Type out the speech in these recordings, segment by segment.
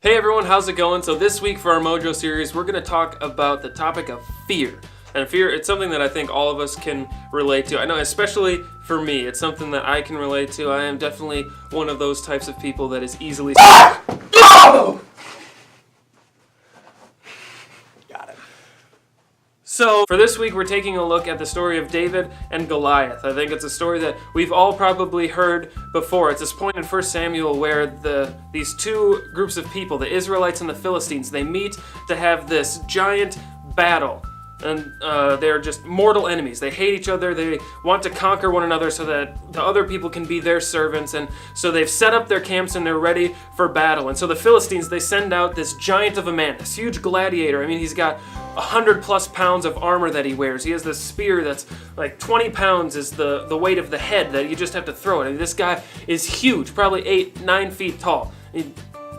Hey everyone, how's it going? So this week for our Mojo series, we're going to talk about the topic of fear. And fear, it's something that I think all of us can relate to. I know, especially for me, it's something that I can relate to. I am definitely one of those types of people that is easily... Got it. So, for this week, we're taking a look at the story of David and Goliath. I think it's a story that we've all probably heard before. It's this point in 1 Samuel where these two groups of people, the Israelites and the Philistines, they meet to have this giant battle. And they're just mortal enemies. They hate each other. They want to conquer one another so that the other people can be their servants. And so they've set up their camps and they're ready for battle. And so the Philistines, they send out this giant of a man, this huge gladiator. I mean, he's got 100+ pounds of armor that he wears. He has this spear that's like 20 pounds is the weight of the head that you just have to throw it. I mean, this guy is huge, probably 8-9 feet tall.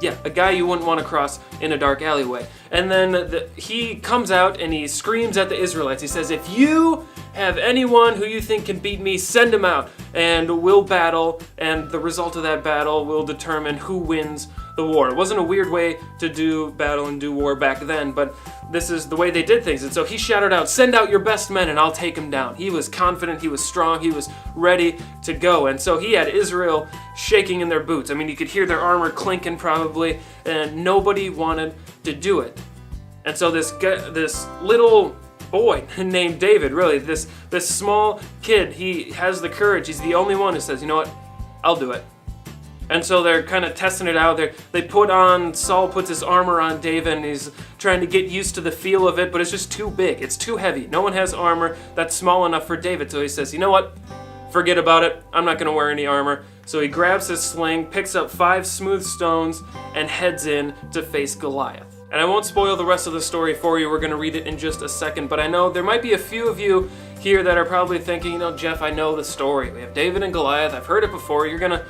Yeah, a guy you wouldn't want to cross in a dark alleyway. And then he comes out and he screams at the Israelites. He says, if you have anyone who you think can beat me, send him out and we'll battle, and the result of that battle will determine who wins the war. It wasn't a weird way to do battle and do war back then, but this is the way they did things. And so he shouted out, send out your best men and I'll take him down. He was confident, he was strong, he was ready to go. And so he had Israel shaking in their boots. I mean, you could hear their armor clinking probably, and nobody wanted to do it. And so this little boy named David, really, this small kid, he has the courage. He's the only one who says, you know what, I'll do it. And so they're kind of testing it out. Saul puts his armor on David, and he's trying to get used to the feel of it, but it's just too big. It's too heavy. No one has armor that's small enough for David. So he says, you know what? Forget about it. I'm not going to wear any armor. So he grabs his sling, picks up 5 smooth stones, and heads in to face Goliath. And I won't spoil the rest of the story for you. We're going to read it in just a second. But I know there might be a few of you here that are probably thinking, you know, Jeff, I know the story. We have David and Goliath. I've heard it before. You're gonna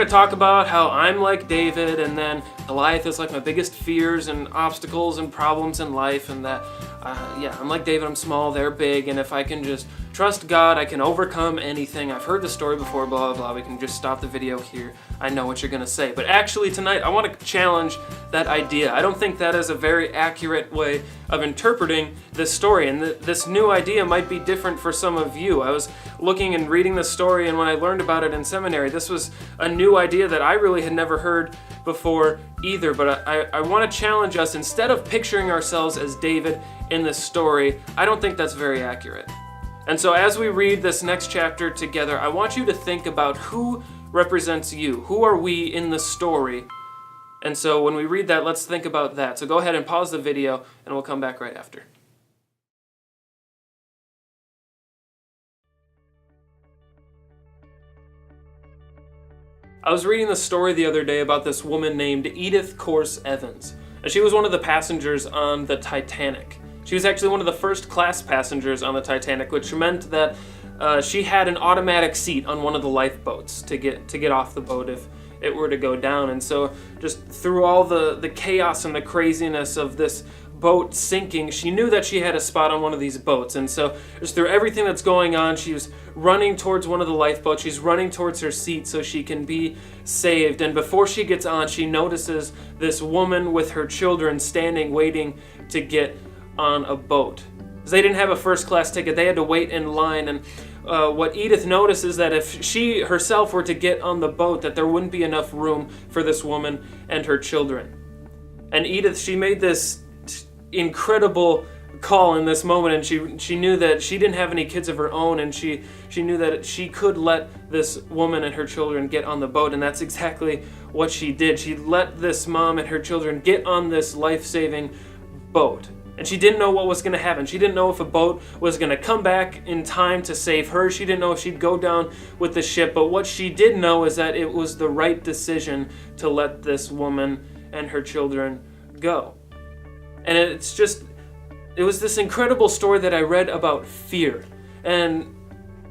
talk about how I'm like David, and then Goliath is like my biggest fears and obstacles and problems in life, and that, I'm like David. I'm small. They're big, and if I can just trust God, I can overcome anything. I've heard the story before. Blah blah blah. We can just stop the video here. I know what you're gonna say. But actually, tonight I want to challenge that idea. I don't think that is a very accurate way of interpreting this story, and this new idea might be different for some of you. I was looking and reading the story, and when I learned about it in seminary, this was a new idea that I really had never heard before either. But I want to challenge us, instead of picturing ourselves as David in this story, I don't think that's very accurate. And so as we read this next chapter together, I want you to think about who represents you. Who are we in the story? And so when we read that, let's think about that. So go ahead and pause the video, and we'll come back right after. I was reading the story the other day about this woman named Edith Corse Evans. And she was one of the passengers on the Titanic. She was actually one of the first class passengers on the Titanic, which meant that she had an automatic seat on one of the lifeboats to get off the boat if it were to go down. And so just through all the chaos and the craziness of this boat sinking, she knew that she had a spot on one of these boats. And so just through everything that's going on, she was running towards one of the lifeboats. She's running towards her seat so she can be saved. And before she gets on, she notices this woman with her children standing waiting to get on a boat. Because they didn't have a first class ticket, they had to wait in line. And what Edith noticed is that if she herself were to get on the boat, that there wouldn't be enough room for this woman and her children. And Edith, she made this incredible call in this moment, and she knew that she didn't have any kids of her own, and she knew that she could let this woman and her children get on the boat, and that's exactly what she did. She let this mom and her children get on this life-saving boat. And she didn't know what was going to happen. She didn't know if a boat was going to come back in time to save her. She didn't know if she'd go down with the ship. But what she did know is that it was the right decision to let this woman and her children go. And it was this incredible story that I read about fear. And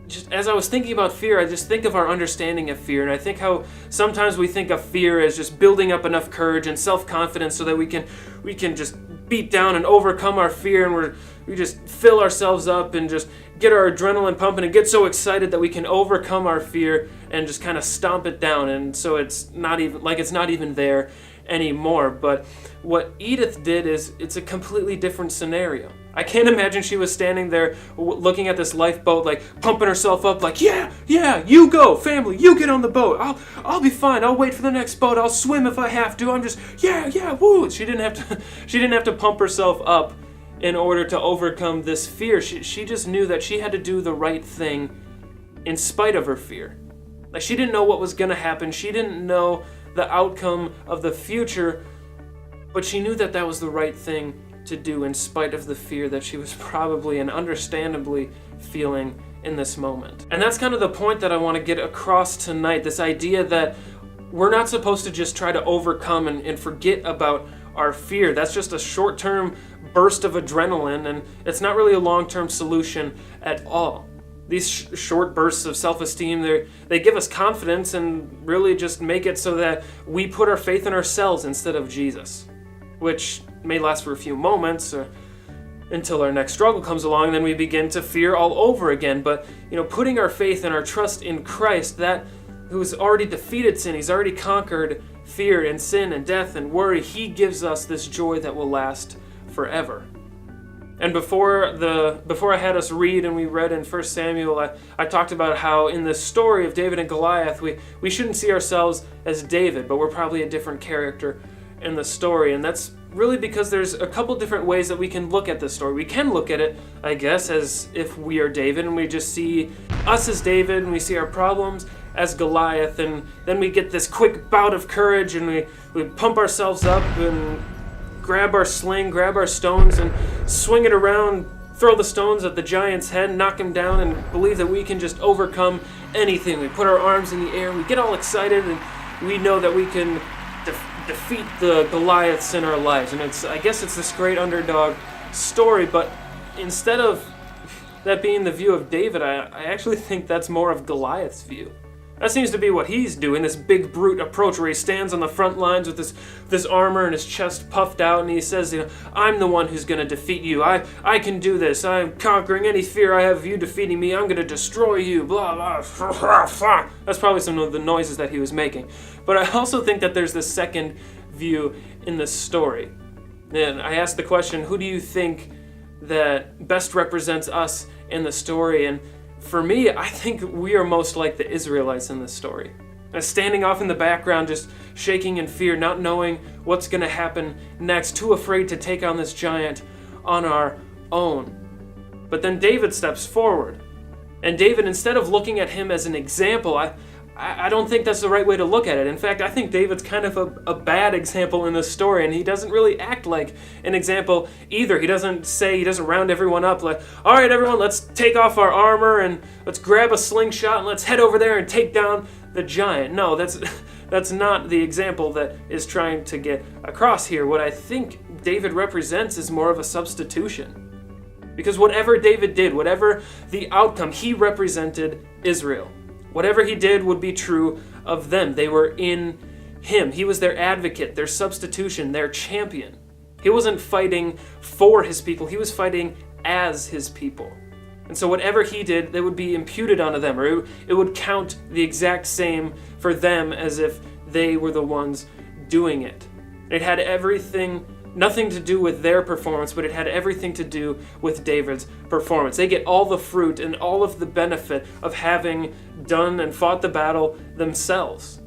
just as I was thinking about fear, I just think of our understanding of fear. And I think how sometimes we think of fear as just building up enough courage and self-confidence so that we can just beat down and overcome our fear, and we just fill ourselves up and just get our adrenaline pumping and get so excited that we can overcome our fear and just kind of stomp it down, and so it's not even there anymore. But what Edith did is, it's a completely different scenario. I can't imagine she was standing there looking at this lifeboat, like pumping herself up, like, yeah, you go, family, you get on the boat. I'll be fine. I'll wait for the next boat. I'll swim if I have to. I'm just, yeah, woo. She didn't have to pump herself up in order to overcome this fear. She just knew that she had to do the right thing in spite of her fear. Like, she didn't know what was going to happen. She didn't know the outcome of the future, but she knew that that was the right thing to do in spite of the fear that she was probably and understandably feeling in this moment. And that's kind of the point that I want to get across tonight, this idea that we're not supposed to just try to overcome and forget about our fear. That's just a short-term burst of adrenaline, and it's not really a long-term solution at all. These short bursts of self-esteem, they give us confidence and really just make it so that we put our faith in ourselves instead of Jesus, which may last for a few moments until our next struggle comes along, and then we begin to fear all over again. But putting our faith and our trust in Christ, that who's already defeated sin, he's already conquered fear and sin and death and worry, he gives us this joy that will last forever. And before I had us read, and we read in 1 Samuel, I talked about how in the story of David and Goliath, we shouldn't see ourselves as David, but we're probably a different character in the story. And that's really because there's a couple different ways that we can look at this story. We can look at it, I guess, as if we are David, and we just see us as David, and we see our problems as Goliath, and then we get this quick bout of courage, and we pump ourselves up and grab our sling, grab our stones, and swing it around, throw the stones at the giant's head, knock him down, and believe that we can just overcome anything. We put our arms in the air, we get all excited, and we know that we can defeat the Goliaths in our lives. And I guess it's this great underdog story, but instead of that being the view of David, I actually think that's more of Goliath's view. That seems to be what he's doing, this big brute approach where he stands on the front lines with this armor and his chest puffed out, and he says, I'm the one who's going to defeat you. I can do this. I'm conquering any fear I have of you defeating me. I'm going to destroy you. Blah, blah. That's probably some of the noises that he was making. But I also think that there's this second view in this story. And I asked the question, who do you think that best represents us in the story? And for me, I think we are most like the Israelites in this story. Standing off in the background, just shaking in fear, not knowing what's going to happen next, too afraid to take on this giant on our own. But then David steps forward. And David, instead of looking at him as an example, I don't think that's the right way to look at it. In fact, I think David's kind of a bad example in this story, and he doesn't really act like an example either. He doesn't round everyone up like, all right, everyone, let's take off our armor and let's grab a slingshot and let's head over there and take down the giant. No, that's not the example that is trying to get across here. What I think David represents is more of a substitution. Because whatever David did, whatever the outcome, he represented Israel. Whatever he did would be true of them. They were in him. He was their advocate, their substitution, their champion. He wasn't fighting for his people. He was fighting as his people. And so whatever he did, they would be imputed onto them, or it would count the exact same for them as if they were the ones doing it. It had nothing to do with their performance, but it had everything to do with David's performance. They get all the fruit and all of the benefit of having done and fought the battle themselves.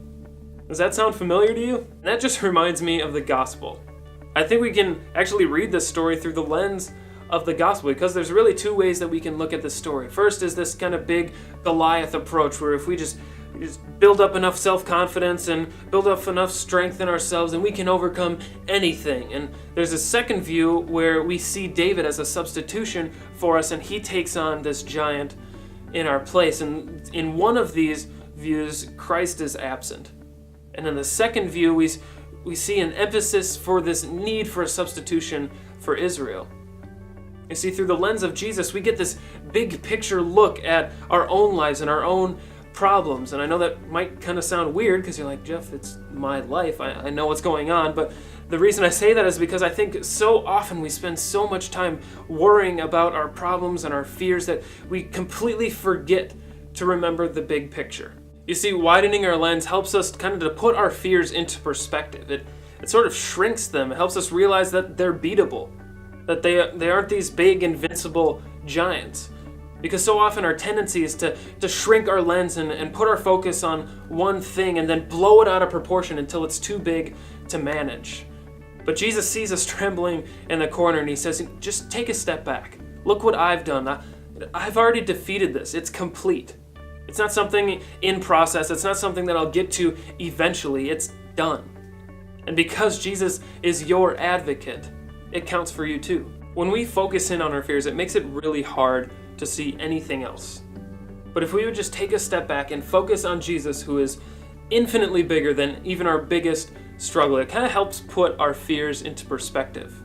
Does that sound familiar to you? That just reminds me of the gospel. I think we can actually read this story through the lens of the gospel, because there's really two ways that we can look at this story. First is this kind of big Goliath approach, where if we just build up enough self-confidence and build up enough strength in ourselves, and we can overcome anything. And there's a second view where we see David as a substitution for us, and he takes on this giant in our place. And in one of these views, Christ is absent. And in the second view, we see an emphasis for this need for a substitution for Israel. You see, through the lens of Jesus, we get this big picture look at our own lives and our own problems. And I know that might kind of sound weird because you're like, Jeff, it's my life. I know what's going on. But the reason I say that is because I think so often we spend so much time worrying about our problems and our fears that we completely forget to remember the big picture. You see, widening our lens helps us kind of to put our fears into perspective. It sort of shrinks them. It helps us realize that they're beatable, that they aren't these big, invincible giants. Because so often our tendency is to shrink our lens and put our focus on one thing and then blow it out of proportion until it's too big to manage. But Jesus sees us trembling in the corner and he says, just take a step back. Look what I've done. I've already defeated this. It's complete. It's not something in process. It's not something that I'll get to eventually. It's done. And because Jesus is your advocate, it counts for you too. When we focus in on our fears, it makes it really hard to see anything else. But if we would just take a step back and focus on Jesus, who is infinitely bigger than even our biggest struggle, it kind of helps put our fears into perspective.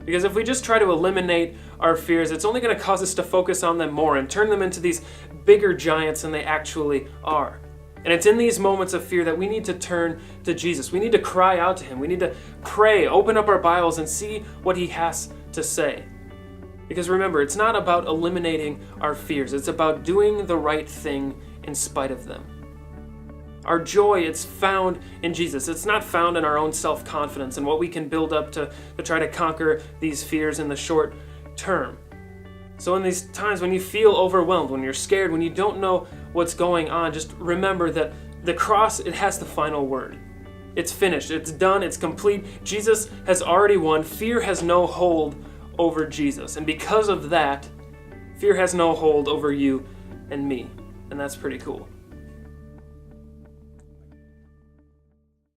Because if we just try to eliminate our fears, it's only going to cause us to focus on them more and turn them into these bigger giants than they actually are. And it's in these moments of fear that we need to turn to Jesus. We need to cry out to him. We need to pray, open up our Bibles, and see what he has to say. Because remember, it's not about eliminating our fears. It's about doing the right thing in spite of them. Our joy, it's found in Jesus. It's not found in our own self-confidence and what we can build up to try to conquer these fears in the short term. So in these times when you feel overwhelmed, when you're scared, when you don't know what's going on, just remember that the cross, it has the final word. It's finished. It's done. It's complete. Jesus has already won. Fear has no hold over Jesus. And because of that, fear has no hold over you and me. And that's pretty cool.